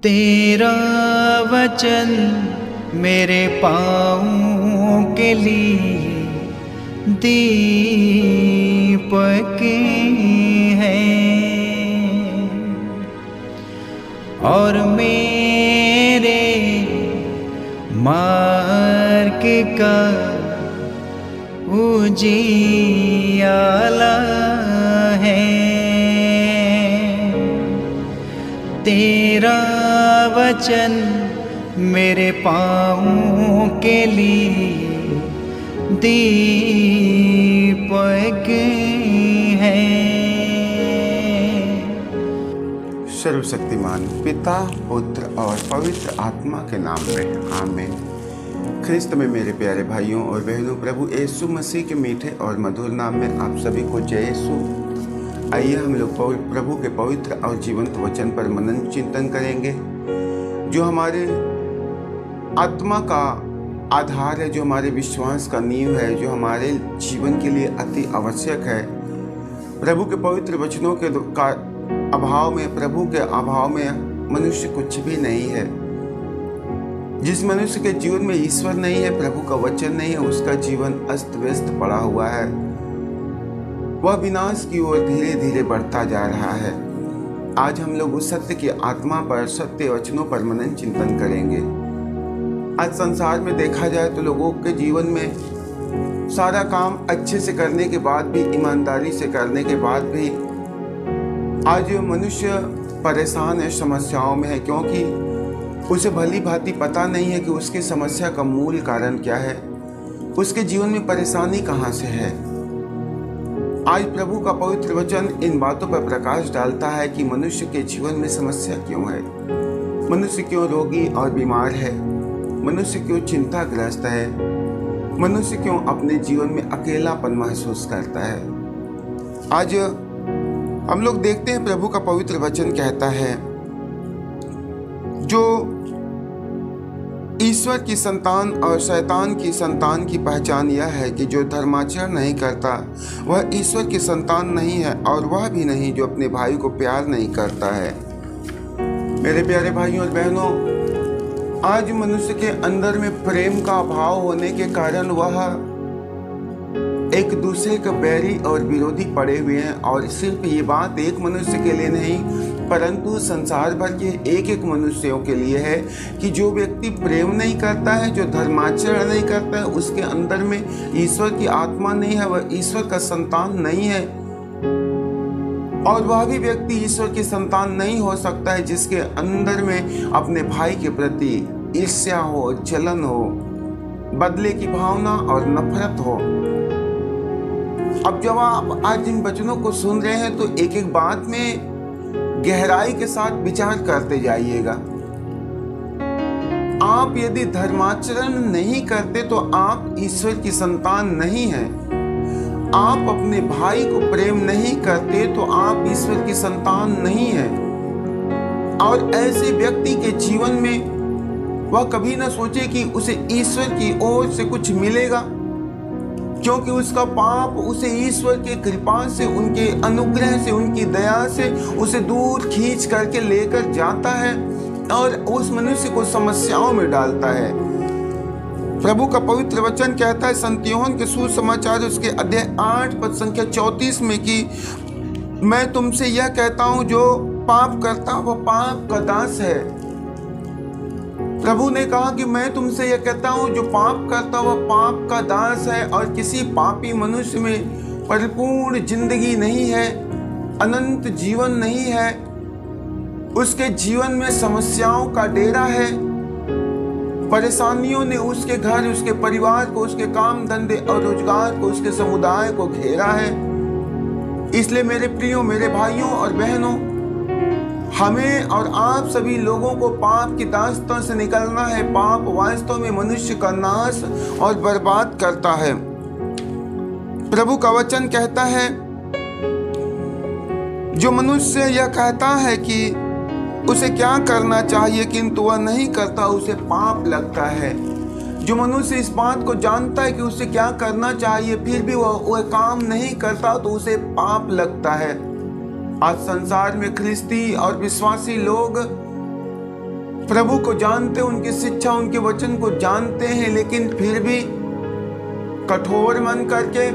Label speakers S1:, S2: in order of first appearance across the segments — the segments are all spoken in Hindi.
S1: तेरा वचन मेरे पाँवों के लिए दीपक है और मेरे मार्ग का उजियाला है। तेरा वचन मेरे पाँवों के लिए दीपक है।
S2: सर्वशक्तिमान पिता, पुत्र और पवित्र आत्मा के नाम में आमीन। ख्रिस्त में मेरे प्यारे भाइयों और बहनों, प्रभु यीशु मसीह के मीठे और मधुर नाम में आप सभी को जय यीशु। आइए हम लोग प्रभु के पवित्र और जीवंत वचन पर मनन चिंतन करेंगे, जो हमारे आत्मा का आधार है, जो हमारे विश्वास का नींव है, जो हमारे जीवन के लिए अति आवश्यक है। प्रभु के पवित्र वचनों के अभाव में, प्रभु के अभाव में मनुष्य कुछ भी नहीं है। जिस मनुष्य के जीवन में ईश्वर नहीं है, प्रभु का वचन नहीं है, उसका जीवन अस्त व्यस्त पड़ा हुआ है। वह विनाश की ओर धीरे धीरे बढ़ता जा रहा है। आज हम लोग उस सत्य की आत्मा पर, सत्य वचनों पर मनन चिंतन करेंगे। आज संसार में देखा जाए तो लोगों के जीवन में सारा काम अच्छे से करने के बाद भी, ईमानदारी से करने के बाद भी आज मनुष्य परेशान है, समस्याओं में है, क्योंकि उसे भली भांति पता नहीं है कि उसकी समस्या का मूल कारण क्या है, उसके जीवन में परेशानी कहाँ से है। आज प्रभु का पवित्र वचन इन बातों पर प्रकाश डालता है कि मनुष्य के जीवन में समस्या क्यों है, मनुष्य क्यों रोगी और बीमार है, मनुष्य क्यों चिंताग्रस्त है, मनुष्य क्यों अपने जीवन में अकेलापन महसूस करता है। आज हम लोग देखते हैं प्रभु का पवित्र वचन कहता है, जो ईश्वर की संतान और शैतान की संतान की पहचान यह है कि जो धर्माचरण नहीं करता वह ईश्वर की संतान नहीं है, और वह भी नहीं जो अपने भाई को प्यार नहीं करता है। मेरे प्यारे भाइयों और बहनों, आज मनुष्य के अंदर में प्रेम का अभाव होने के कारण वह एक दूसरे के बैरी और विरोधी पड़े हुए हैं। और सिर्फ ये बात एक मनुष्य के लिए नहीं, परंतु संसार भर के एक एक मनुष्यों के लिए है कि जो व्यक्ति प्रेम नहीं करता है, जो धर्माचरण नहीं करता है, उसके अंदर में ईश्वर की आत्मा नहीं है, वह ईश्वर का संतान नहीं है। और वह भी व्यक्ति ईश्वर की संतान नहीं हो सकता है जिसके अंदर में अपने भाई के प्रति ईर्ष्या हो, जलन हो, बदले की भावना और नफरत हो। अब जब आप आज इन वचनों को सुन रहे हैं तो एक एक बात में गहराई के साथ विचार करते जाइएगा। आप यदि धर्माचरण नहीं करते तो आप ईश्वर की संतान नहीं हैं। आप अपने भाई को प्रेम नहीं करते तो आप ईश्वर की संतान नहीं हैं। और ऐसे व्यक्ति के जीवन में वह कभी ना सोचे कि उसे ईश्वर की ओर से कुछ मिलेगा, क्योंकि उसका पाप उसे ईश्वर के कृपा से, उनके अनुग्रह से, उनकी दया से उसे दूर खींच करके लेकर जाता है और उस मनुष्य को समस्याओं में डालता है। प्रभु का पवित्र वचन कहता है संत यूहन्ना के सुसमाचार उसके अध्याय 8 पद संख्या 34 में कि मैं तुमसे यह कहता हूँ, जो पाप करता वह पाप का दास है। प्रभु ने कहा कि मैं तुमसे यह कहता हूँ, जो पाप करता वह पाप का दास है। और किसी पापी मनुष्य में परिपूर्ण जिंदगी नहीं है, अनंत जीवन नहीं है। उसके जीवन में समस्याओं का डेरा है। परेशानियों ने उसके घर, उसके परिवार को, उसके काम धंधे और रोजगार को, उसके समुदाय को घेरा है। इसलिए मेरे प्रियो, मेरे भाइयों और बहनों, हमें और आप सभी लोगों को पाप की दास्तां से निकलना है। पाप वास्तव में मनुष्य का नाश और बर्बाद करता है। प्रभु का वचन कहता है, जो मनुष्य यह कहता है कि उसे क्या करना चाहिए किंतु वह नहीं करता, उसे पाप लगता है। जो मनुष्य इस बात को जानता है कि उसे क्या करना चाहिए फिर भी वह काम नहीं करता तो उसे पाप लगता है। आज संसार में ख्रिस्ती और विश्वासी लोग प्रभु को जानते, उनकी शिक्षा, उनके वचन को जानते हैं, लेकिन फिर भी कठोर मन करके,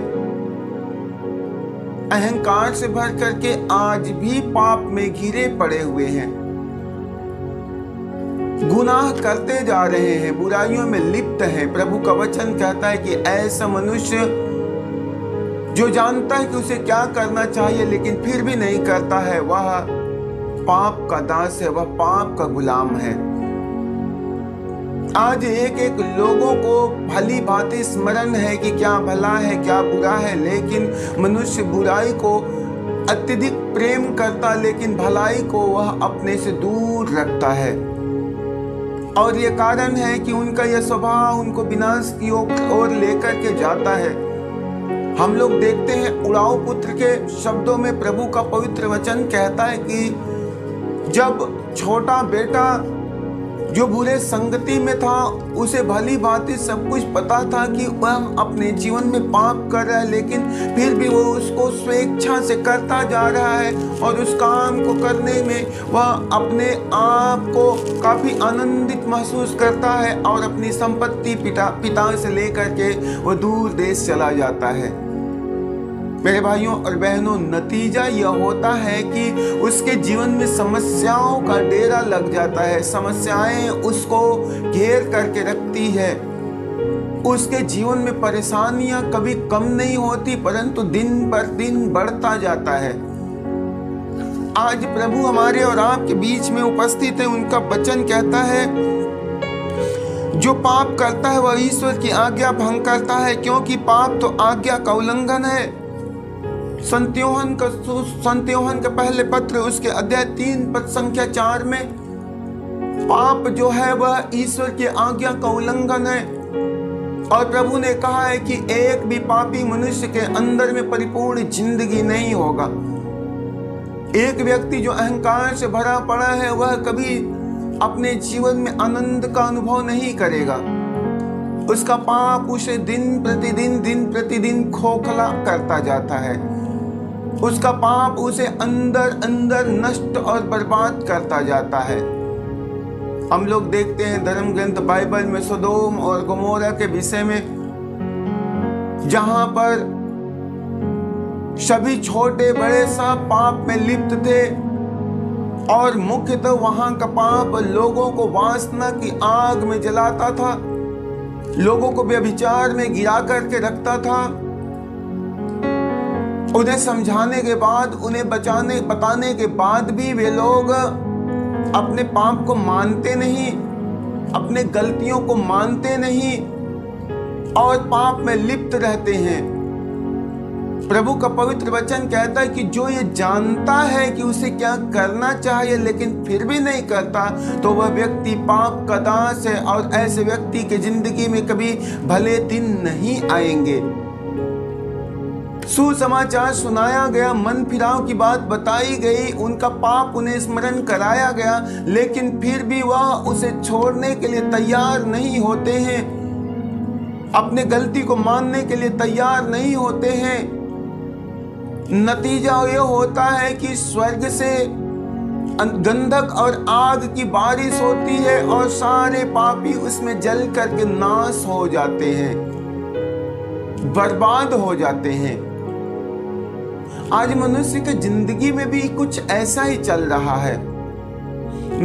S2: अहंकार से भर करके आज भी पाप में घिरे पड़े हुए हैं, गुनाह करते जा रहे हैं, बुराइयों में लिप्त हैं। प्रभु का वचन कहता है कि ऐसा मनुष्य जो जानता है कि उसे क्या करना चाहिए लेकिन फिर भी नहीं करता है, वह पाप का दास है, वह पाप का गुलाम है। आज एक एक लोगों को भली भांति स्मरण है कि क्या भला है क्या बुरा है, लेकिन मनुष्य बुराई को अत्यधिक प्रेम करता, लेकिन भलाई को वह अपने से दूर रखता है। और ये कारण है कि उनका यह स्वभाव उनको विनाश की ओर लेकर के जाता है। हम लोग देखते हैं उड़ाऊ पुत्र के शब्दों में प्रभु का पवित्र वचन कहता है कि जब छोटा बेटा जो बुरे संगति में था, उसे भली भांति सब कुछ पता था कि वह अपने जीवन में पाप कर रहा है, लेकिन फिर भी वो उसको स्वेच्छा से करता जा रहा है और उस काम को करने में वह अपने आप को काफी आनंदित महसूस करता है और अपनी संपत्ति पिता से लेकर के वो दूर देश चला जाता है। मेरे भाइयों और बहनों, नतीजा यह होता है कि उसके जीवन में समस्याओं का डेरा लग जाता है, समस्याएं उसको घेर करके रखती है। उसके जीवन में परेशानियां कभी कम नहीं होती, परंतु दिन पर दिन बढ़ता जाता है। आज प्रभु हमारे और आपके बीच में उपस्थित है। उनका वचन कहता है जो पाप करता है वह ईश्वर की आज्ञा भंग करता है, क्योंकि पाप तो आज्ञा का उल्लंघन है। संत यूहन्ना के पहले पत्र उसके अध्याय 3 पद संख्या 4 में पाप जो है वह ईश्वर की आज्ञा का उल्लंघन है। और प्रभु ने कहा है कि एक भी पापी मनुष्य के अंदर में परिपूर्ण जिंदगी नहीं होगा। एक व्यक्ति जो अहंकार से भरा पड़ा है वह कभी अपने जीवन में आनंद का अनुभव नहीं करेगा। उसका पाप उसे दिन प्रतिदिन खोखला करता जाता है। उसका पाप उसे अंदर अंदर नष्ट और बर्बाद करता जाता है। हम लोग देखते हैं धर्म ग्रंथ बाइबल में सोदोम और गमोरा के विषय में, जहां पर सभी छोटे बड़े सब पाप में लिप्त थे और मुख्यतः वहां का पाप लोगों को वासना की आग में जलाता था, लोगों को व्यभिचार में गिरा करके रखता था। उन्हें समझाने के बाद, उन्हें बताने के बाद भी वे लोग अपने पाप को मानते नहीं, अपने गलतियों को मानते नहीं और पाप में लिप्त रहते हैं। प्रभु का पवित्र वचन कहता है कि जो ये जानता है कि उसे क्या करना चाहिए लेकिन फिर भी नहीं करता, तो वह व्यक्ति पाप का दास है और ऐसे व्यक्ति की जिंदगी में कभी भले दिन नहीं आएंगे। सुसमाचार सुनाया गया, मन फिराव की बात बताई गई, उनका पाप उन्हें स्मरण कराया गया, लेकिन फिर भी वह उसे छोड़ने के लिए तैयार नहीं होते हैं, अपने गलती को मानने के लिए तैयार नहीं होते हैं। नतीजा यह होता है कि स्वर्ग से गंधक और आग की बारिश होती है और सारे पापी उसमें जल करके नाश हो जाते हैं, बर्बाद हो जाते हैं। आज मनुष्य की जिंदगी में भी कुछ ऐसा ही चल रहा है।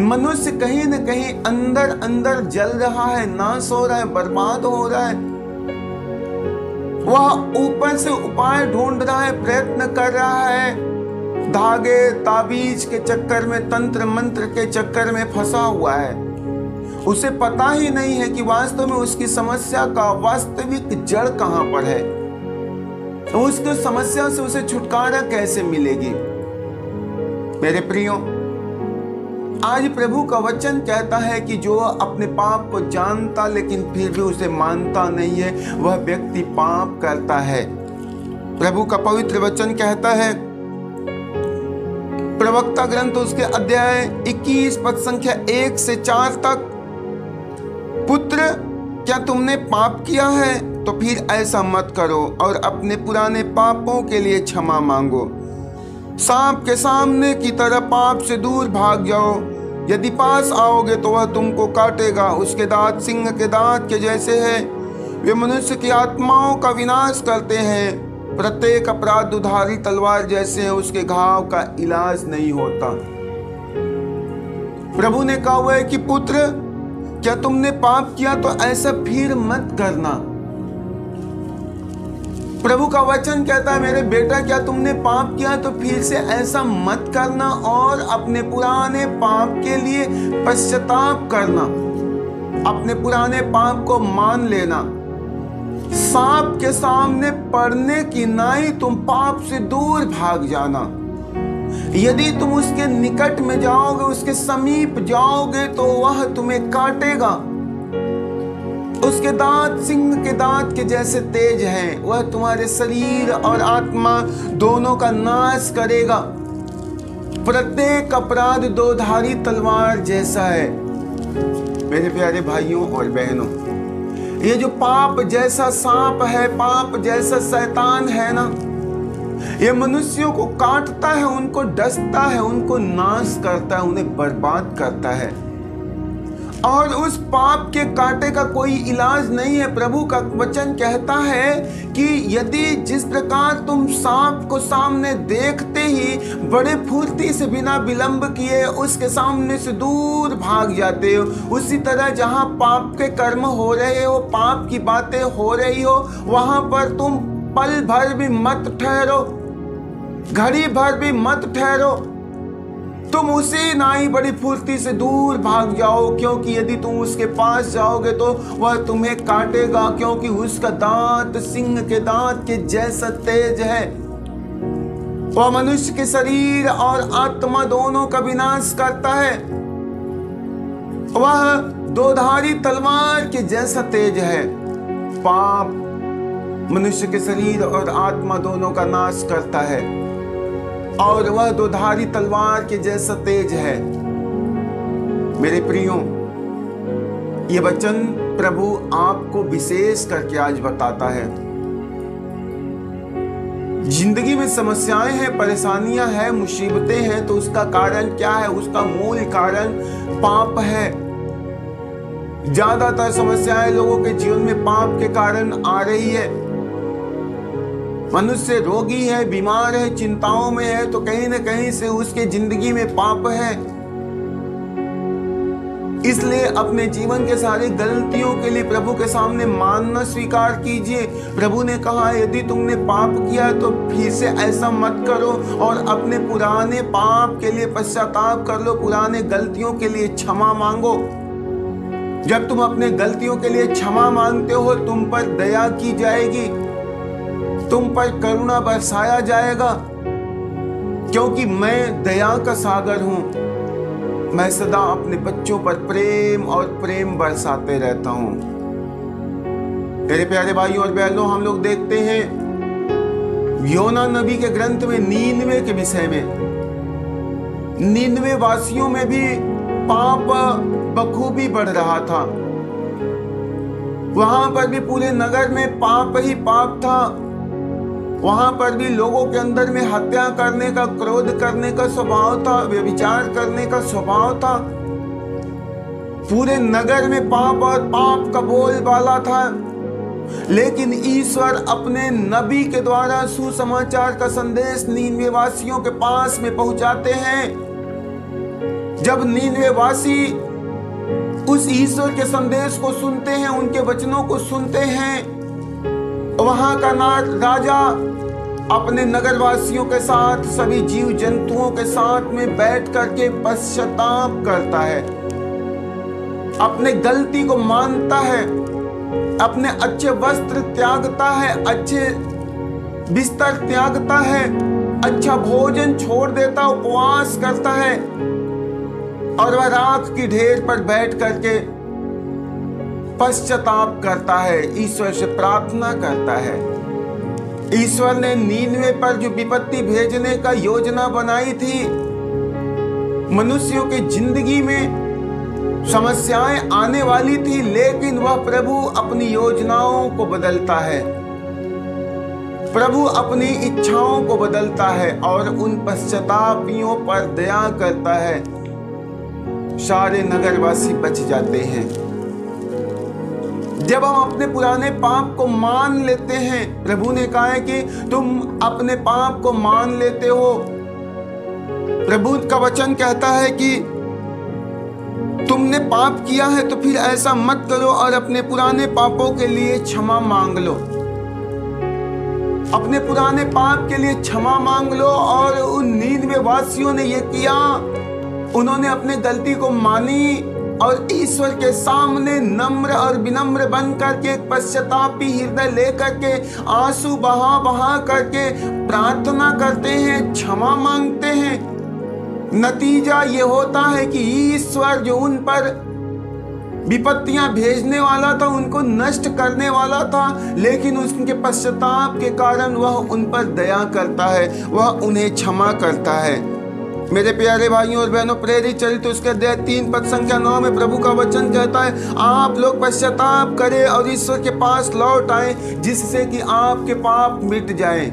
S2: मनुष्य कहीं न कहीं अंदर अंदर जल रहा है, नाश हो रहा है, बर्बाद हो रहा है। वह ऊपर से उपाय ढूंढ रहा है, प्रयत्न कर रहा है, धागे ताबीज के चक्कर में, तंत्र मंत्र के चक्कर में फंसा हुआ है। उसे पता ही नहीं है कि वास्तव में उसकी समस्या का वास्तविक जड़ कहां पर है, तो उसकी समस्या से उसे छुटकारा कैसे मिलेगी। मेरे प्रियो, आज प्रभु का वचन कहता है कि जो अपने पाप को जानता लेकिन फिर भी उसे मानता नहीं है, वह व्यक्ति पाप करता है। प्रभु का पवित्र वचन कहता है, प्रवक्ता ग्रंथ उसके अध्याय 21 पद संख्या 1 से 4 तक, पुत्र क्या तुमने पाप किया है तो फिर ऐसा मत करो और अपने पुराने पापों के लिए क्षमा मांगो। सांप के सामने की तरह पाप से दूर भाग जाओ। यदि पास आओगे तो वह तुमको काटेगा। उसके दांत सिंह के दांत के जैसे है, वे मनुष्य की आत्माओं का विनाश करते हैं। प्रत्येक अपराध दुधारी तलवार जैसे है, उसके घाव का इलाज नहीं होता। प्रभु ने कहा हुआ है कि पुत्र, क्या तुमने पाप किया तो ऐसा फिर मत करना। प्रभु का वचन कहता है, मेरे बेटा, क्या तुमने पाप किया तो फिर से ऐसा मत करना और अपने पुराने पाप के लिए पश्चाताप करना, अपने पुराने पाप को मान लेना। सांप के सामने पड़ने की नाई तुम पाप से दूर भाग जाना। यदि तुम उसके निकट में जाओगे, उसके समीप जाओगे तो वह तुम्हें काटेगा। उसके दांत सिंह के दांत के जैसे तेज हैं, वह तुम्हारे शरीर और आत्मा दोनों का नाश करेगा। प्रत्येक अपराध दोधारी तलवार जैसा है। मेरे प्यारे भाइयों और बहनों, ये जो पाप जैसा सांप है, पाप जैसा शैतान है ना, ये मनुष्यों को काटता है, उनको डसता है, उनको नाश करता है, उन्हें बर्बाद करता है। और उस पाप के कांटे का कोई इलाज नहीं है। प्रभु का वचन कहता है कि यदि जिस प्रकार तुम सांप को सामने देखते ही बड़े फुर्ती से बिना विलंब किए उसके सामने से दूर भाग जाते हो, उसी तरह जहां पाप के कर्म हो रहे हो, पाप की बातें हो रही हो, वहां पर तुम पल भर भी मत ठहरो, घड़ी भर भी मत ठहरो। तुम उसी नाई बड़ी फुर्ती से दूर भाग जाओ, क्योंकि यदि तुम उसके पास जाओगे तो वह तुम्हें काटेगा, क्योंकि उसका दांत सिंह के दांत के जैसा तेज है। वह मनुष्य के शरीर और आत्मा दोनों का विनाश करता है। वह दोधारी तलवार के जैसा तेज है। पाप मनुष्य के शरीर और आत्मा दोनों का नाश करता है और वह दोधारी तलवार के जैसा तेज है। मेरे प्रियो, ये वचन प्रभु आपको विशेष करके आज बताता है। जिंदगी में समस्याएं हैं, परेशानियां हैं, मुसीबतें हैं, तो उसका कारण क्या है? उसका मूल कारण पाप है। ज्यादातर समस्याएं लोगों के जीवन में पाप के कारण आ रही है। मनुष्य रोगी है, बीमार है, चिंताओं में है, तो कहीं न कहीं से उसके जिंदगी में पाप है। इसलिए अपने जीवन के सारी गलतियों के लिए प्रभु के सामने मानना स्वीकार कीजिए। प्रभु ने कहा, यदि तुमने पाप किया तो फिर से ऐसा मत करो और अपने पुराने पाप के लिए पश्चाताप कर लो, पुराने गलतियों के लिए क्षमा मांगो। जब तुम अपने गलतियों के लिए क्षमा मांगते हो, तुम पर दया की जाएगी, तुम पर करुणा बरसाया जाएगा, क्योंकि मैं दया का सागर हूं। मैं सदा अपने बच्चों पर प्रेम और प्रेम बरसाते रहता हूं। मेरे प्यारे भाइयों और बहनों, हम लोग देखते हैं योना नबी के ग्रंथ में नीनवे के विषय में। नीनवे वासियों में भी पाप बखूबी बढ़ रहा था। वहां पर भी पूरे नगर में पाप ही पाप था। वहां पर भी लोगों के अंदर में हत्या करने का, क्रोध करने का स्वभाव था, व्यभिचार करने का स्वभाव था। पूरे नगर में पाप और पाप का बोलबाला था। लेकिन ईश्वर अपने नबी के द्वारा सुसमाचार का संदेश नीनवे वासियों के पास में पहुंचाते हैं। जब नीनवे वासी उस ईश्वर के संदेश को सुनते हैं, उनके वचनों को सुनते हैं, वहां का राजा अपने नगरवासियों के साथ, सभी जीव जंतुओं के साथ में बैठ करके पश्चाताप करता है, अपने गलती को मानता है, अपने अच्छे वस्त्र त्यागता है, अच्छे बिस्तर त्यागता है, अच्छा भोजन छोड़ देता, उपवास करता है और वह राख की ढेर पर बैठ करके पश्चाताप करता है, ईश्वर से प्रार्थना करता है। ईश्वर ने नीनवे पर जो विपत्ति भेजने का योजना बनाई थी, मनुष्यों की जिंदगी में समस्याएं आने वाली थी, लेकिन वह प्रभु अपनी योजनाओं को बदलता है, प्रभु अपनी इच्छाओं को बदलता है और उन पश्चातापियों पर दया करता है। सारे नगरवासी बच जाते हैं। जब हम अपने पुराने पाप को मान लेते हैं, प्रभु ने कहा है कि तुम अपने पाप को मान लेते हो। प्रभु का वचन कहता है कि तुमने पाप किया है तो फिर ऐसा मत करो और अपने पुराने पापों के लिए क्षमा मांग लो। अपने पुराने पाप के लिए क्षमा मांग लो। और उन नीनवे वासियों ने ये किया, उन्होंने अपने गलती को मानी और ईश्वर के सामने नम्र और विनम्र बन करके, पश्चातापी हृदय लेकर के, आंसू बहा बहा करके प्रार्थना करते हैं, क्षमा मांगते हैं। नतीजा ये होता है कि ईश्वर जो उन पर विपत्तियां भेजने वाला था, उनको नष्ट करने वाला था, लेकिन उसके पश्चाताप के कारण वह उन पर दया करता है, वह उन्हें क्षमा करता है। मेरे प्यारे भाइयों और बहनों, प्रेरित चरित्र उसके अध्याय 3 पद संख्या 9 में प्रभु का वचन कहता है, आप लोग पश्चाताप करें और ईश्वर के पास लौट आए जिससे कि आपके पाप मिट जाएं।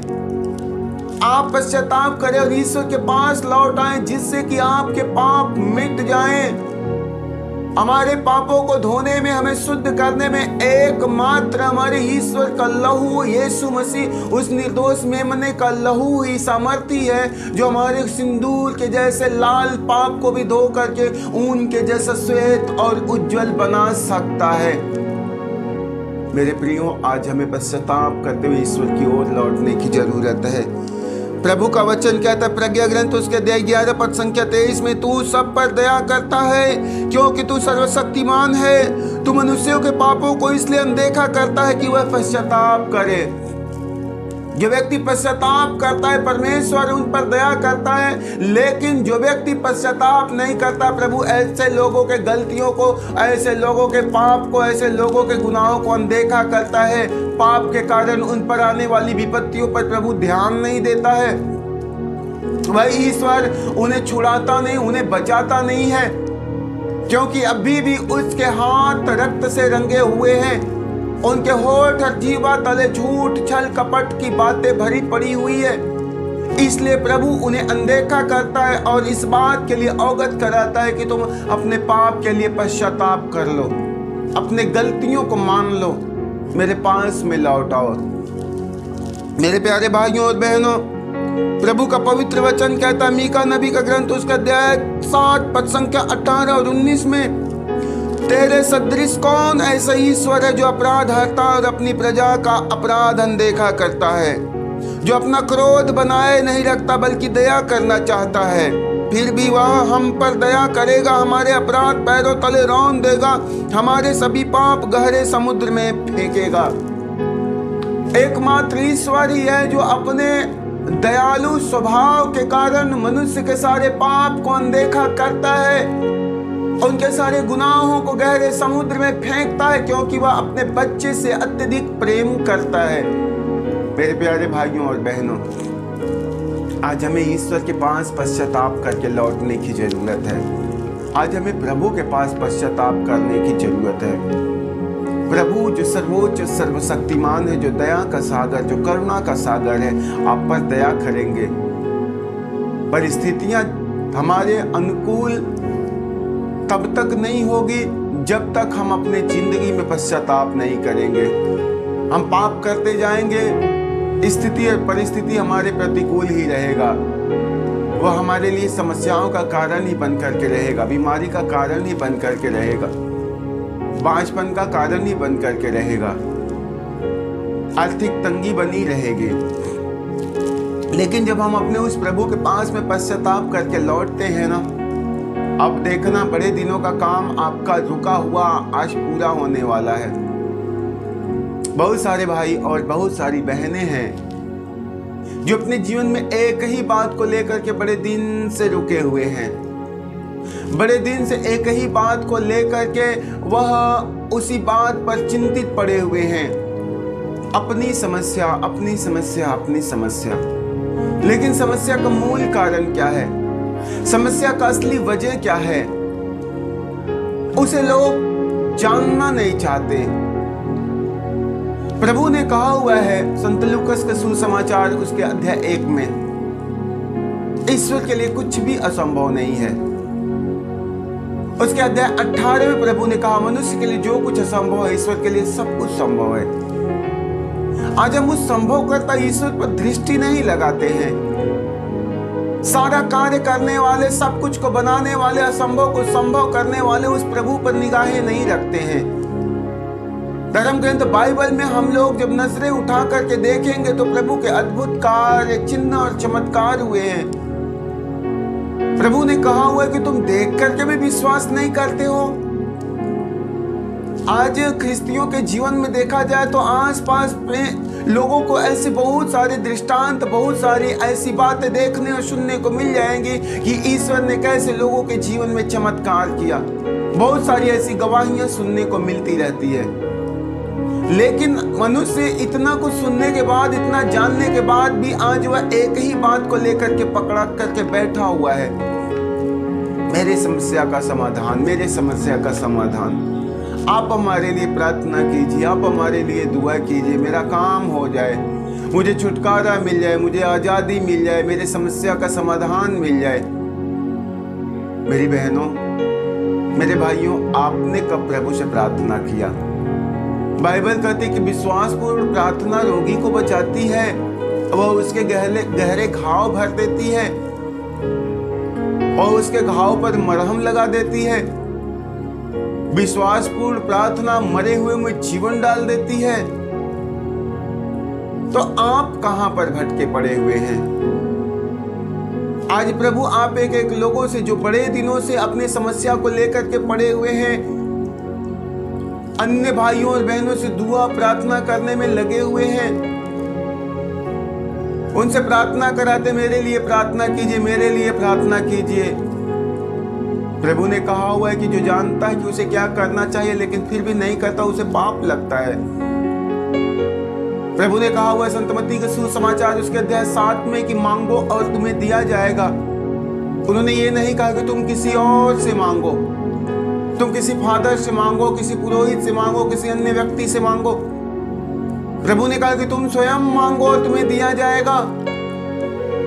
S2: आप पश्चाताप करें और ईश्वर के पास लौट आए जिससे कि आपके पाप मिट जाएं। हमारे पापों को धोने में, हमें शुद्ध करने में एकमात्र हमारे ईश्वर का लहू, यीशु मसीह, उस निर्दोष मेमने का लहू ही सामर्थी है जो हमारे सिंदूर के जैसे लाल पाप को भी धो करके ऊन के जैसा श्वेत और उज्जवल बना सकता है। मेरे प्रियो, आज हमें पश्चाताप करते हुए ईश्वर की ओर लौटने की जरूरत है। प्रभु का वचन कहता है, प्रज्ञा ग्रंथ उसके अध्याय 11 पद संख्या 23 में, तू सब पर दया करता है क्योंकि तू सर्वशक्तिमान है। तू मनुष्यों के पापों को इसलिए अनदेखा करता है कि वह पश्चाताप करे। जो व्यक्ति पश्चाताप करता है, परमेश्वर उन पर दया करता है। लेकिन जो व्यक्ति पश्चाताप नहीं करता, प्रभु ऐसे लोगों के गलतियों को, ऐसे लोगों के पाप को, ऐसे लोगों के गुनाहों को अनदेखा करता है। पाप के कारण उन पर आने वाली विपत्तियों पर प्रभु ध्यान नहीं देता है। वह ईश्वर उन्हें छुड़ाता नहीं, उन्हें बचाता नहीं है, क्योंकि अभी भी उसके हाथ रक्त से रंगे हुए हैं। उनके होठ और जीवा तले झूठ, छल, कपट की बातें भरी पड़ी हुई है। इसलिए प्रभु उन्हें अनदेखा करता है और इस बात के लिए अवगत कराता है कि तुम अपने पाप के लिए पश्चाताप कर लो, अपने गलतियों को मान लो, मेरे पास में लौट आओ। मेरे प्यारे भाइयों और बहनों, प्रभु का पवित्र वचन कहता है, मीका नबी का ग्रंथ उसका अध्याय 7 पद संख्या 18 और 19 में, तेरे सदृश कौन ऐसा ईश्वर है जो अपराध हरता और अपनी प्रजा का अपराध अनदेखा करता है, जो अपना क्रोध बनाए नहीं रखता बल्कि दया करना चाहता है, फिर भी वह हम पर दया करेगा, हमारे अपराध पैरों तले रौंद देगा, हमारे सभी पाप गहरे समुद्र में फेंकेगा। एकमात्र ईश्वर ही है जो अपने दयालु स्वभाव के कारण मनुष्य के सारे पाप को अनदेखा करता है, उनके सारे गुनाहों को गहरे समुद्र में फेंकता है, क्योंकि वह अपने बच्चे से अत्यधिक प्रेम करता है। मेरे प्यारे भाइयों और बहनों, आज हमें ईश्वर के पास पश्चाताप करके लौटने की जरूरत है। आज हमें प्रभु के पास पश्चाताप करने की जरूरत है। प्रभु जो सर्वोच्च सर्वशक्तिमान है, जो दया का सागर, जो करुणा का सागर है, आप पर दया करेंगे। परिस्थितियां हमारे अनुकूल तब तक नहीं होगी जब तक हम अपने जिंदगी में पश्चाताप नहीं करेंगे। हम पाप करते जाएंगे, स्थिति और परिस्थिति हमारे प्रतिकूल ही रहेगा। वह हमारे लिए समस्याओं का कारण ही बन करके रहेगा, बीमारी का कारण ही बन करके रहेगा, बांझपन का कारण ही बन करके रहेगा, आर्थिक तंगी बनी रहेगी। लेकिन जब हम अपने उस प्रभु के पास में पश्चाताप करके लौटते हैं ना, अब देखना, बड़े दिनों का काम आपका रुका हुआ आज पूरा होने वाला है। बहुत सारे भाई और बहुत सारी बहनें हैं जो अपने जीवन में एक ही बात को लेकर के बड़े दिन से रुके हुए हैं। बड़े दिन से एक ही बात को लेकर के वह उसी बात पर चिंतित पड़े हुए हैं। अपनी समस्या, अपनी समस्या, अपनी समस्या। लेकिन समस्या का मूल कारण क्या है? समस्या का असली वजह क्या है? उसे लोग जानना नहीं चाहते। प्रभु ने कहा हुआ है संत लूकास के सुसमाचार उसके अध्याय 1 में, ईश्वर के लिए कुछ भी असंभव नहीं है। उसके अध्याय 18 में प्रभु ने कहा, मनुष्य के लिए जो कुछ असंभव है ईश्वर के लिए सब कुछ संभव है। आज हम उस संभव करता ईश्वर पर दृष्टि नहीं लगाते हैं। सारा कार्य करने वाले, सब कुछ को बनाने वाले, असंभव को संभव करने वाले उस प्रभु पर निगाहें नहीं रखते हैं। धर्म ग्रंथ बाइबल में हम लोग जब नजरें उठा करके देखेंगे तो प्रभु के अद्भुत कार्य, चिन्ह और चमत्कार हुए हैं। प्रभु ने कहा हुआ है कि तुम देख करके भी विश्वास नहीं करते हो। आज ख्रिस्तियों के जीवन में देखा जाए तो आसपास में लोगों को ऐसे बहुत सारे दृष्टांत, बहुत सारी ऐसी बातें देखने और सुनने को मिल जाएंगी कि ईश्वर ने कैसे लोगों के जीवन में चमत्कार किया। बहुत सारी ऐसी गवाहियां सुनने को मिलती रहती है। लेकिन मनुष्य इतना कुछ सुनने के बाद, इतना जानने के बाद भी आज वह एक ही बात को लेकर के पकड़ा करके बैठा हुआ है, मेरी समस्या का समाधान, मेरी समस्या का समाधान। आप हमारे लिए प्रार्थना कीजिए, आप हमारे लिए दुआ कीजिए, मेरा काम हो जाए, मुझे छुटकारा मिल जाए, मुझे आज़ादी मिल जाए, मेरी समस्या का समाधान मिल जाए। मेरी बहनों, मेरे भाइयों, आपने कब प्रभु से प्रार्थना किया? बाइबल कहती कि विश्वासपूर्ण प्रार्थना रोगी को बचाती है, वह उसके गहरे घाव भर देती है और उसके घाव पर मरहम लगा देती है। विश्वासपूर्ण प्रार्थना मरे हुए में जीवन डाल देती है। तो आप कहां पर भटके पड़े हुए हैं? आज प्रभु आप एक लोगों से जो बड़े दिनों से अपने समस्या को लेकर के पड़े हुए हैं, अन्य भाइयों और बहनों से दुआ प्रार्थना करने में लगे हुए हैं, उनसे प्रार्थना कराते, मेरे लिए प्रार्थना कीजिए, मेरे लिए प्रार्थना कीजिए। प्रभु ने कहा हुआ है कि जो जानता है कि उसे क्या करना चाहिए लेकिन फिर भी नहीं करता, उसे पाप लगता है। प्रभु ने कहा हुआ है संत मत्ती के सुसमाचार उसके अध्याय 7 में कि मांगो और तुम्हें दिया जाएगा। उन्होंने ये नहीं कहा कि तुम किसी और से मांगो, तुम किसी फादर से मांगो, किसी पुरोहित से मांगो, किसी अन्य व्यक्ति से मांगो। प्रभु ने कहा कि तुम स्वयं मांगो और तुम्हें दिया जाएगा।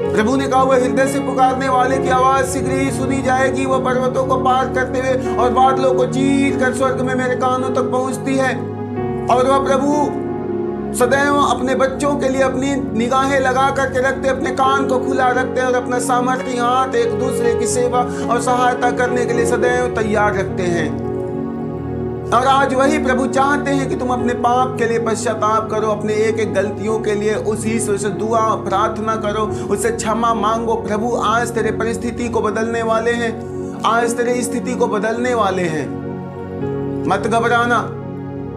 S2: प्रभु ने कहा, वह हृदय से पुकारने वाले की आवाज शीघ्र ही सुनी जाएगी। वह पर्वतों को पार करते हुए और बादलों को चीर कर स्वर्ग में मेरे कानों तक पहुंचती है। और वह प्रभु सदैव अपने बच्चों के लिए अपनी निगाहें लगा करके रखते, अपने कान को खुला रखते हैं और अपना सामर्थ्य हाथ एक दूसरे की सेवा और सहायता करने के लिए सदैव तैयार रखते हैं। और आज वही प्रभु चाहते हैं कि तुम अपने पाप के लिए पश्चाताप करो, अपने एक एक गलतियों के लिए उस ईश्वर से दुआ प्रार्थना करो, उससे क्षमा मांगो। प्रभु आज तेरे परिस्थिति को बदलने वाले हैं, आज तेरे स्थिति को बदलने वाले हैं। मत घबराना,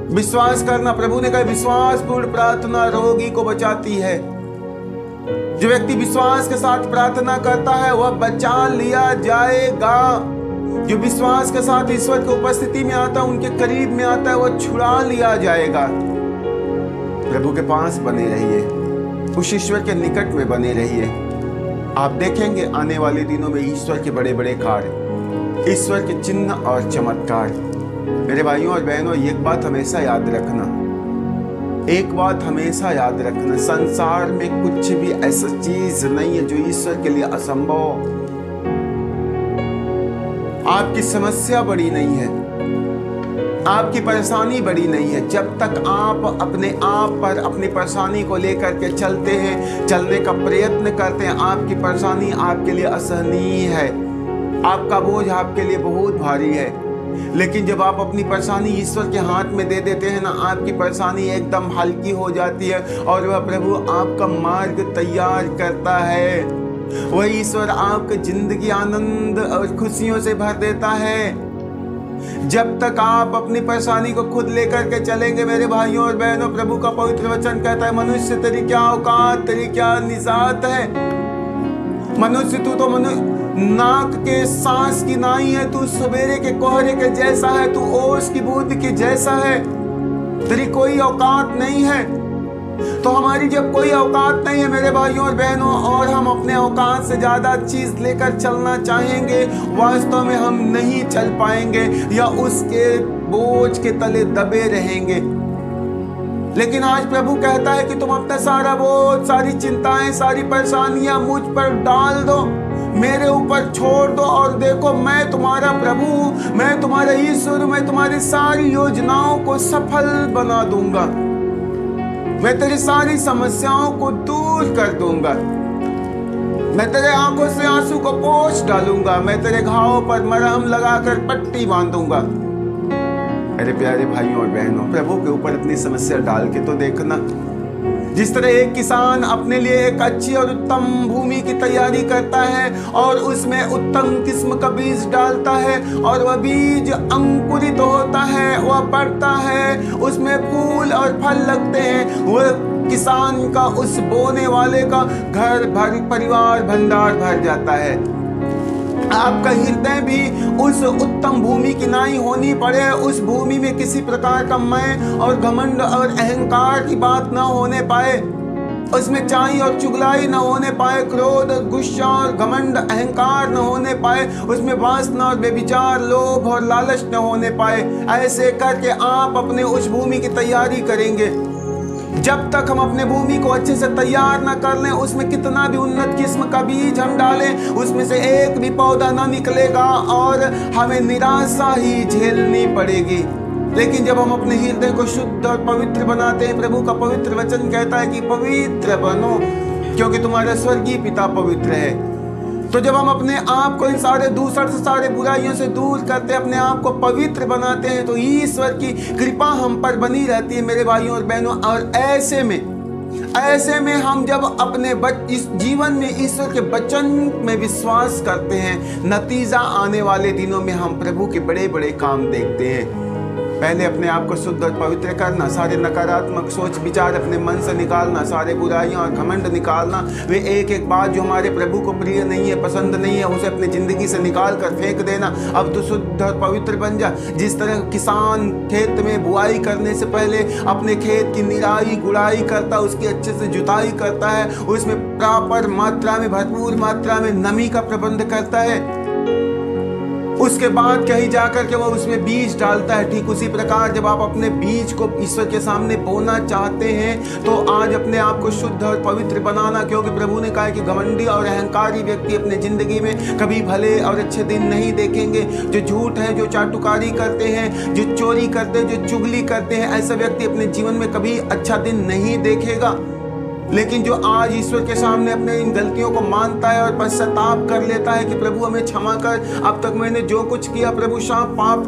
S2: विश्वास करना। प्रभु ने कहा विश्वासपूर्ण प्रार्थना रोगी को बचाती है। जो व्यक्ति विश्वास के साथ प्रार्थना करता है वह बचा लिया जाएगा। जो विश्वास के साथ ईश्वर की उपस्थिति में आता है, उनके करीब में आता है, वह छुड़ा लिया जाएगा। प्रभु के पास बने रहिए, उस ईश्वर के निकट में बने रहिए। आप देखेंगे आने वाले दिनों में ईश्वर के बड़े बड़े कार्य, ईश्वर के चिन्ह और चमत्कार। मेरे भाइयों और बहनों, एक बात हमेशा याद रखना, एक बात हमेशा याद रखना, संसार में कुछ भी ऐसा चीज नहीं है जो ईश्वर के लिए असंभव। आपकी समस्या बड़ी नहीं है, आपकी परेशानी बड़ी नहीं है। जब तक आप अपने आप पर अपनी परेशानी को लेकर के चलते हैं, चलने का प्रयत्न करते हैं, आपकी परेशानी आपके लिए असहनीय है, आपका बोझ आपके लिए बहुत भारी है। लेकिन जब आप अपनी परेशानी ईश्वर के हाथ में दे देते हैं ना, आपकी परेशानी एकदम हल्की हो जाती है और वह प्रभु आपका मार्ग तैयार करता है। वह ईश्वर आपकी जिंदगी आनंद और खुशियों से भर देता है। जब तक आप अपनी परेशानी को खुद लेकर के चलेंगे मेरे भाइयों और बहनों, प्रभु का पवित्र वचन कहता है, मनुष्य तेरी क्या औकात, तेरी क्या निजात है। मनुष्य तू तो नाक के सांस की नाई है, तू सवेरे के कोहरे के जैसा है, तू ओस की बूंद के जैसा है, तेरी कोई औकात नहीं है। तो हमारी जब कोई औकात नहीं है मेरे भाइयों और बहनों, और हम अपने औकात से ज्यादा चीज लेकर चलना चाहेंगे, वास्तव में हम नहीं चल पाएंगे या उसके बोझ के तले दबे रहेंगे। लेकिन आज प्रभु कहता है कि तुम अपना सारा बोझ, सारी चिंताएं, सारी परेशानियां मुझ पर डाल दो, मेरे ऊपर छोड़ दो और देखो मैं तुम्हारा प्रभु, मैं तुम्हारा ईश्वर, मैं तुम्हारी सारी योजनाओं को सफल बना दूंगा, मैं तेरी सारी समस्याओं को दूर कर दूंगा, मैं तेरे आंखों से आंसू को पोंछ डालूंगा, मैं तेरे घावों पर मरहम लगाकर पट्टी बांधूंगा। मेरे प्यारे भाइयों और बहनों, प्रभु के ऊपर अपनी समस्या डाल के तो देखना। जिस तरह एक किसान अपने लिए एक अच्छी और उत्तम भूमि की तैयारी करता है और उसमें उत्तम किस्म का बीज डालता है और वह बीज अंकुरित होता है, वह बढ़ता है, उसमें फूल और फल लगते हैं, वह किसान का, उस बोने वाले का घर भर, परिवार, भंडार भर जाता है। आपका हृदय भी उस उत्तम भूमि की नाई होनी पड़े, उस भूमि में किसी प्रकार का मैं और घमंड और अहंकार की बात न होने पाए, उसमें चाई और चुगलाई न होने पाए, क्रोध, गुस्सा और घमंड, अहंकार न होने पाए, उसमें वासना और बेविचार, लोभ और लालच न होने पाए। ऐसे करके आप अपने उस भूमि की तैयारी करेंगे। जब तक हम अपने भूमि को अच्छे से तैयार ना कर लें, उसमें कितना भी उन्नत किस्म का बीज हम डालें, उसमें से एक भी पौधा ना निकलेगा और हमें निराशा ही झेलनी पड़ेगी। लेकिन जब हम अपने हृदय को शुद्ध और पवित्र बनाते हैं, प्रभु का पवित्र वचन कहता है कि पवित्र बनो क्योंकि तुम्हारा स्वर्गीय पिता पवित्र है। तो जब हम अपने आप को इन सारे दूसरे से, सारे बुराइयों से दूर करते, अपने आप को पवित्र बनाते हैं, तो ईश्वर की कृपा हम पर बनी रहती है मेरे भाइयों और बहनों। और ऐसे में हम जब अपने इस जीवन में ईश्वर के वचन में विश्वास करते हैं, नतीजा आने वाले दिनों में हम प्रभु के बड़े बड़े काम देखते हैं। पहले अपने आप को शुद्ध और पवित्र करना, सारे नकारात्मक सोच विचार अपने मन से निकालना, सारे बुराइयां और घमंड निकालना, वे एक एक बात जो हमारे प्रभु को प्रिय नहीं है, पसंद नहीं है, उसे अपनी जिंदगी से निकाल कर फेंक देना। अब तो शुद्ध और पवित्र बन जा। जिस तरह किसान खेत में बुआई करने से पहले अपने खेत की निराई गुड़ाई करता, उसकी अच्छे से जुताई करता है, उसमें प्रॉपर मात्रा में, भरपूर मात्रा में नमी का प्रबंध करता है, उसके बाद कहीं जाकर के वो उसमें बीज डालता है। ठीक उसी प्रकार जब आप अपने बीज को ईश्वर के सामने बोना चाहते हैं, तो आज अपने आप को शुद्ध और पवित्र बनाना, क्योंकि प्रभु ने कहा है कि घमंडी और अहंकारी व्यक्ति अपने जिंदगी में कभी भले और अच्छे दिन नहीं देखेंगे। जो झूठ है, जो चाटुकारी करते हैं, जो चोरी करते हैं, जो चुगली करते हैं, ऐसा व्यक्ति अपने जीवन में कभी अच्छा दिन नहीं देखेगा। लेकिन जो आज ईश्वर के सामने अपने इन गलतियों को मानता है और पश्चाताप कर लेता है कि प्रभु हमें क्षमा कर, अब तक मैंने जो कुछ किया प्रभु पाप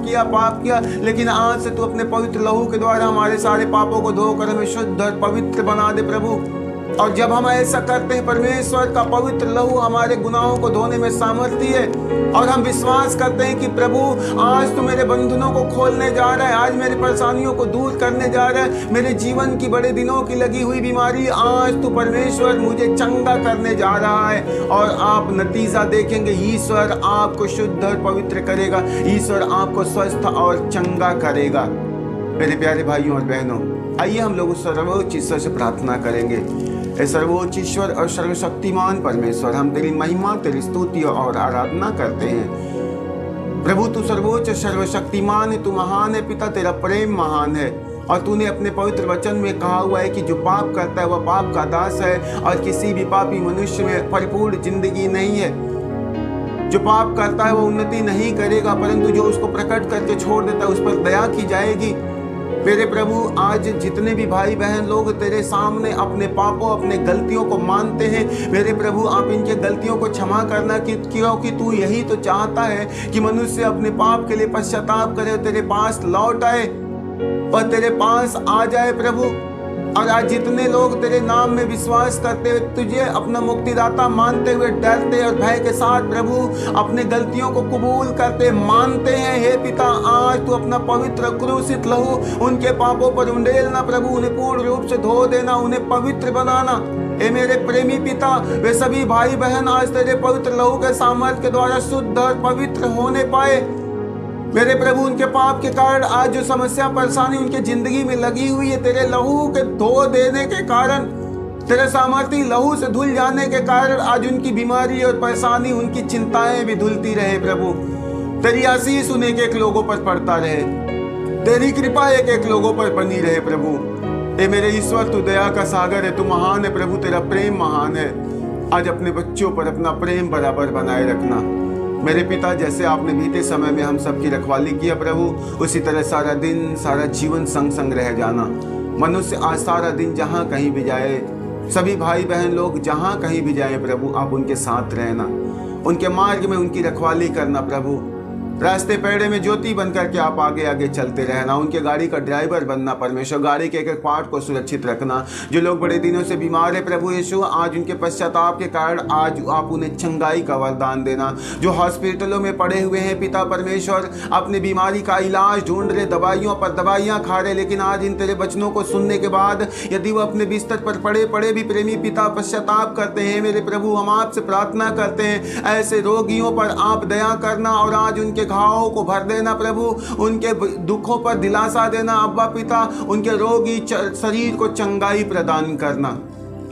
S2: किया, लेकिन आज से तू अपने पवित्र लहू के द्वारा हमारे सारे पापों को धोकर हमें शुद्ध और पवित्र बना दे प्रभु। और जब हम ऐसा करते हैं, परमेश्वर का पवित्र लहू हमारे गुनाहों को धोने में सामर्थ्य है, और हम विश्वास करते हैं कि प्रभु आज तो मेरे बंधनों को खोलने जा रहा है, आज मेरी परेशानियों को दूर करने जा रहा है, मेरे जीवन की बड़े दिनों की लगी हुई बीमारी आज तो परमेश्वर मुझे चंगा करने जा रहा है। और आप नतीजा देखेंगे, ईश्वर आपको शुद्ध और पवित्र करेगा, ईश्वर आपको स्वस्थ और चंगा करेगा। मेरे प्यारे भाइयों और बहनों, आइए हम लोग सर्वोच्च ईश्वर से प्रार्थना करेंगे। ऐ सर्वोच्च ईश्वर और सर्वशक्तिमान परमेश्वर, हम तेरी महिमा, तेरी स्तुति और आराधना करते हैं। प्रभु तू सर्वोच्च सर्वशक्तिमान है, तू महान है पिता, तेरा प्रेम महान है। और तूने अपने पवित्र वचन में कहा हुआ है कि जो पाप करता है वह पाप का दास है, और किसी भी पापी मनुष्य में परिपूर्ण जिंदगी नहीं है। जो पाप करता है वह उन्नति नहीं करेगा, परंतु जो उसको प्रकट करके छोड़ देता है उस पर दया की जाएगी। मेरे प्रभु, आज जितने भी भाई बहन लोग तेरे सामने अपने पापों, अपने गलतियों को मानते हैं, मेरे प्रभु आप इनके गलतियों को क्षमा करना, क्योंकि तू यही तो चाहता है कि मनुष्य अपने पाप के लिए पश्चाताप करे, तेरे पास लौट आए और तेरे पास आ जाए प्रभु। और आज जितने लोग तेरे नाम में विश्वास करते हुए, तुझे अपना मुक्तिदाता मानते हुए डरते और भय के साथ प्रभु अपने गलतियों को कबूल करते मानते हैं, हे पिता आज तू अपना पवित्र क्रूसित लहू उनके पापों पर उंडेलना प्रभु, उन्हें पूर्ण रूप से धो देना, उन्हें पवित्र बनाना। ए मेरे प्रेमी पिता, वे सभी भाई बहन आज तेरे पवित्र लहू के सामर्थ्य के द्वारा शुद्ध और पवित्र होने पाए। मेरे प्रभु, उनके पाप के कारण आज जो समस्या परेशानी उनके जिंदगी में लगी हुई है, तेरे लहू के धो देने के कारण, तेरे सामर्थ्य लहू से धुल जाने के कारण आज उनकी बीमारी और परेशानी, उनकी चिंताएं भी धुलती रहे प्रभु। तेरी आशीष उन एक एक लोगों पर पड़ता रहे, तेरी कृपा एक एक लोगों पर बनी रहे प्रभु। ए मेरे ईश्वर, तू दया का सागर है, तू महान है प्रभु, तेरा प्रेम महान है। आज अपने बच्चों पर अपना प्रेम बराबर बनाए रखना। मेरे पिता, जैसे आपने बीते समय में हम सबकी रखवाली किया प्रभु, उसी तरह सारा दिन सारा जीवन संग संग रह जाना। मनुष्य आज सारा दिन जहाँ कहीं भी जाए, सभी भाई बहन लोग जहाँ कहीं भी जाए प्रभु, आप उनके साथ रहना, उनके मार्ग में उनकी रखवाली करना प्रभु। रास्ते पेड़े में ज्योति बनकर के आप आगे आगे चलते रहना, उनके गाड़ी का ड्राइवर बनना परमेश्वर, गाड़ी के एक एक पार्ट को सुरक्षित रखना। जो लोग बड़े दिनों से बीमार है प्रभु यीशु, आज उनके पश्चाताप के कारण आज आप उन्हें चंगाई का वरदान देना। जो हॉस्पिटलों में पड़े हुए हैं पिता परमेश्वर, अपनी बीमारी का इलाज ढूंढ रहे, दवाइयों पर दवाइयाँ खा रहे, लेकिन आज इन तेरे वचनों को सुनने के बाद यदि वो अपने बिस्तर पर पड़े पड़े भी प्रेमी पिता पश्चाताप करते हैं, मेरे प्रभु हम आपसे प्रार्थना करते हैं, ऐसे रोगियों पर आप दया करना और आज उनके घावों को भर देना प्रभु, उनके दुखों पर दिलासा देना अब्बा पिता, उनके रोगी शरीर को चंगाई प्रदान करना।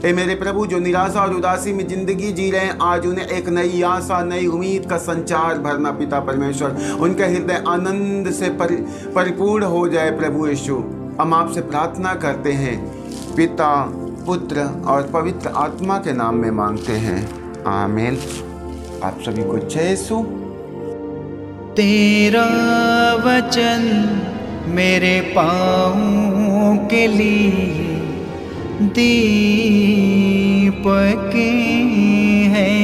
S2: ए मेरे प्रभु, जो निराशा और उदासी में जिंदगी जी रहे हैं, आज उन्हें एक नई आशा नई उम्मीद का संचार भरना पिता परमेश्वर, उनका हृदय आनंद से परिपूर्ण हो जाए प्रभु यीशु। हम आपसे प्रार्थना करते हैं, पिता पुत्र और पवित्र आत्मा के नाम में मांगते हैं, आमीन। आप सभी को जय यीशु।
S1: तेरा वचन मेरे पाँवों के लिए दीपक है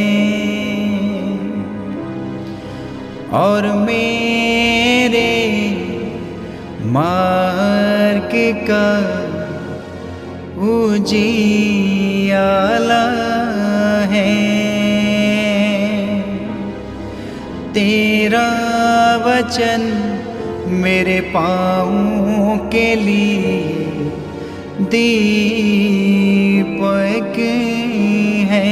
S1: और मेरे मार्ग का उजियाला है। तेरा वचन मेरे पाँवों के लिए दीपक है